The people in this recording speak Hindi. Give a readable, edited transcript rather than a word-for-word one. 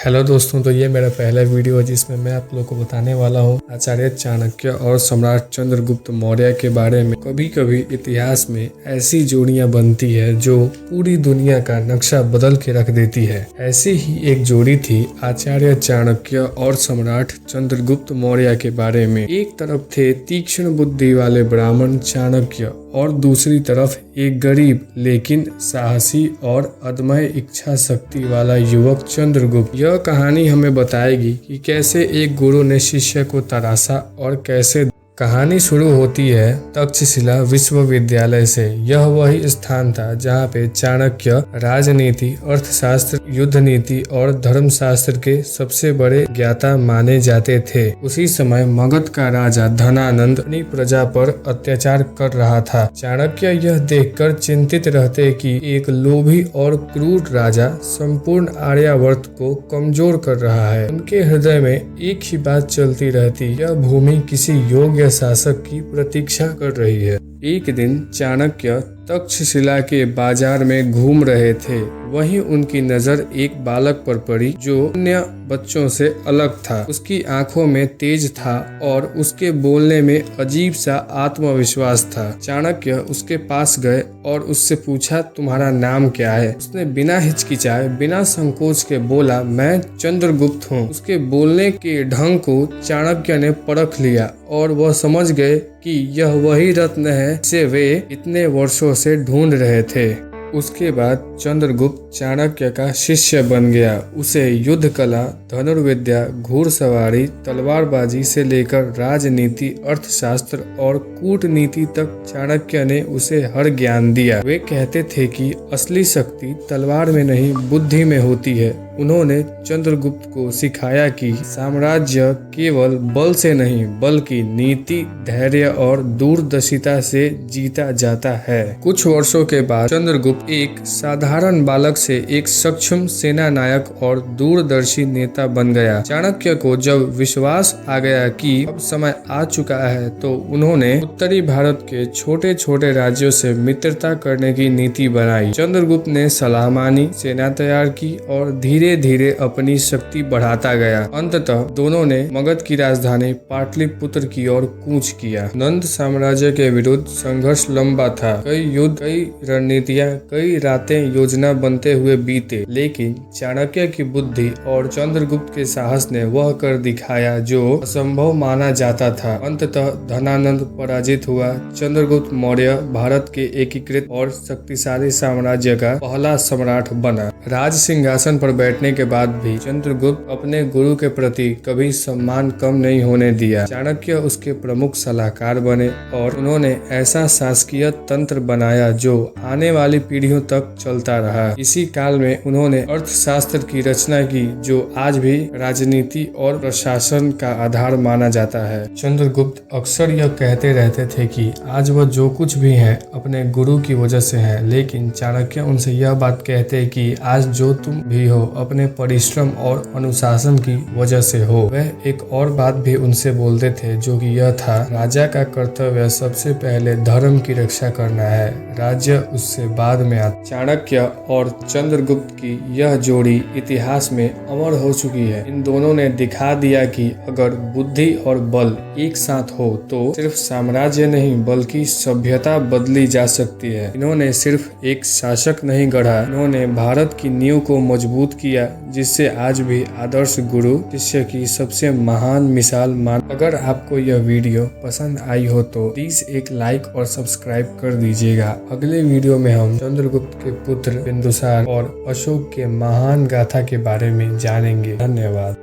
हेलो दोस्तों, तो ये मेरा पहला वीडियो है जिसमें मैं आप लोगों को बताने वाला हूँ आचार्य चाणक्य और सम्राट चंद्रगुप्त मौर्य के बारे में। कभी कभी इतिहास में ऐसी जोड़ियां बनती है जो पूरी दुनिया का नक्शा बदल के रख देती है। ऐसी ही एक जोड़ी थी आचार्य चाणक्य और सम्राट चंद्रगुप्त मौर्य के बारे में। एक तरफ थे तीक्ष्ण बुद्धि वाले ब्राह्मण चाणक्य और दूसरी तरफ एक गरीब लेकिन साहसी और अदम्य इच्छा शक्ति वाला युवक चंद्रगुप्त। यह कहानी हमें बताएगी कि कैसे एक गुरु ने शिष्य को तराशा और कैसे। कहानी शुरू होती है तक्षशिला विश्वविद्यालय से। यह वही स्थान था जहाँ पे चाणक्य राजनीति, अर्थशास्त्र, युद्ध नीति और धर्मशास्त्र के सबसे बड़े ज्ञाता माने जाते थे। उसी समय मगध का राजा धनानंद अपनी प्रजा पर अत्याचार कर रहा था। चाणक्य यह देखकर चिंतित रहते कि एक लोभी और क्रूर राजा संपूर्ण आर्यावर्त को कमजोर कर रहा है। उनके हृदय में एक ही बात चलती रहती, यह भूमि किसी योग्य शासक की प्रतीक्षा कर रही है। एक दिन चाणक्य तक्षशिला के बाजार में घूम रहे थे। वहीं उनकी नजर एक बालक पर पड़ी जो अन्य बच्चों से अलग था। उसकी आंखों में तेज था और उसके बोलने में अजीब सा आत्मविश्वास था। चाणक्य उसके पास गए और उससे पूछा, तुम्हारा नाम क्या है? उसने बिना हिचकिचाए, बिना संकोच के बोला, मैं चंद्रगुप्त हूँ। उसके बोलने के ढंग को चाणक्य ने परख लिया और वह समझ गए कि यह वही रत्न है जिसे वे इतने वर्षों से ढूंढ रहे थे। उसके बाद चंद्रगुप्त चाणक्य का शिष्य बन गया। उसे युद्ध कला, धनुर्विद्या, घुड़सवारी, तलवारबाजी से लेकर राजनीति, अर्थशास्त्र और कूटनीति तक चाणक्य ने उसे हर ज्ञान दिया। वे कहते थे कि असली शक्ति तलवार में नहीं, बुद्धि में होती है। उन्होंने चंद्रगुप्त को सिखाया कि साम्राज्य केवल बल से नहीं बल्कि नीति, धैर्य और दूरदर्शिता से जीता जाता है। कुछ वर्षों के बाद चंद्रगुप्त एक साधारण बालक से एक सक्षम सेना नायक और दूरदर्शी नेता बन गया। चाणक्य को जब विश्वास आ गया कि अब समय आ चुका है तो उन्होंने उत्तरी भारत के छोटे छोटे राज्यों से मित्रता करने की नीति बनाई। चंद्रगुप्त ने सलाह मानी, सेना तैयार की और धीरे धीरे अपनी शक्ति बढ़ाता गया। अंततः दोनों ने मगध की राजधानी पाटलिपुत्र की ओर कूच किया। नंद साम्राज्य के विरुद्ध संघर्ष लंबा था। कई युद्ध, कई रणनीतियां, कई रातें योजना बनते हुए बीते, लेकिन चाणक्य की बुद्धि और चंद्रगुप्त के साहस ने वह कर दिखाया जो असंभव माना जाता था। अंततः धनानंद पराजित हुआ। चंद्रगुप्त मौर्य भारत के एकीकृत और शक्तिशाली साम्राज्य का पहला सम्राट बना। राज सिंहासन पर बैठने के बाद भी चंद्रगुप्त अपने गुरु के प्रति कभी सम्मान कम नहीं होने दिया। चाणक्य उसके प्रमुख सलाहकार बने और उन्होंने ऐसा शासकीय तंत्र बनाया जो आने वाली पीढ़ियों तक चलता रहा। इसी काल में उन्होंने अर्थशास्त्र की रचना की जो आज भी राजनीति और प्रशासन का आधार माना जाता है। चंद्रगुप्त अक्सर यह कहते रहते थे कि आज वह जो कुछ भी है अपने गुरु की वजह से है, लेकिन चाणक्य उनसे यह बात कहते कि आज जो तुम भी हो अपने परिश्रम और अनुशासन की वजह से हो। वह एक और बात भी उनसे बोलते थे जो कि यह था, राजा का कर्तव्य सबसे पहले धर्म की रक्षा करना है, राज्य उससे बाद में आता। चाणक्य और चंद्रगुप्त की यह जोड़ी इतिहास में अमर हो चुकी है। इन दोनों ने दिखा दिया कि अगर बुद्धि और बल एक साथ हो तो सिर्फ साम्राज्य नहीं बल्कि सभ्यता बदली जा सकती है। इन्होंने सिर्फ एक शासक नहीं गढ़ा, इन्होंने भारत की नींव को मजबूत किया, जिससे आज भी आदर्श गुरु शिष्य की सबसे महान मिसाल मान। अगर आपको यह वीडियो पसंद आई हो तो प्लीज एक लाइक और सब्सक्राइब कर दीजिएगा। अगले वीडियो में हम चंद्रगुप्त के पुत्र बिंदुसार और अशोक के महान गाथा के बारे में जानेंगे। धन्यवाद।